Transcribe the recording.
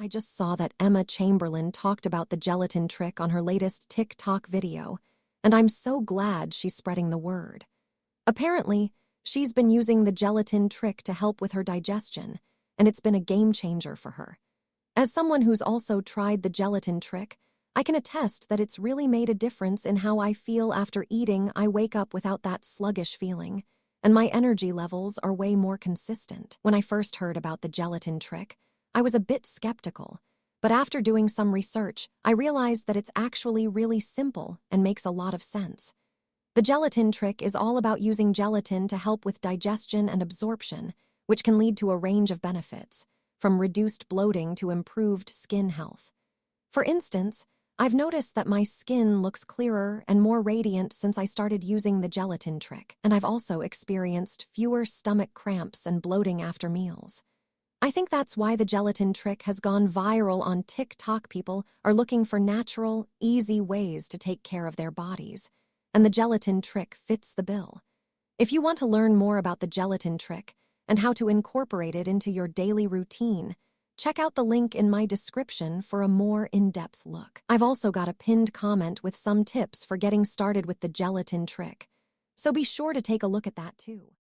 I just saw that Emma Chamberlain talked about the gelatin trick on her latest TikTok video, and I'm so glad she's spreading the word. Apparently, she's been using the gelatin trick to help with her digestion, and it's been a game changer for her. As someone who's also tried the gelatin trick, I can attest that it's really made a difference in how I feel after eating. I wake up without that sluggish feeling, and my energy levels are way more consistent. When I first heard about the gelatin trick, I was a bit skeptical, but after doing some research, I realized that it's actually really simple and makes a lot of sense. The gelatin trick is all about using gelatin to help with digestion and absorption, which can lead to a range of benefits, from reduced bloating to improved skin health. For instance, I've noticed that my skin looks clearer and more radiant since I started using the gelatin trick, and I've also experienced fewer stomach cramps and bloating after meals. I think that's why the gelatin trick has gone viral on TikTok. People are looking for natural, easy ways to take care of their bodies, and the gelatin trick fits the bill. If you want to learn more about the gelatin trick and how to incorporate it into your daily routine, check out the link in my description for a more in-depth look. I've also got a pinned comment with some tips for getting started with the gelatin trick, so be sure to take a look at that too.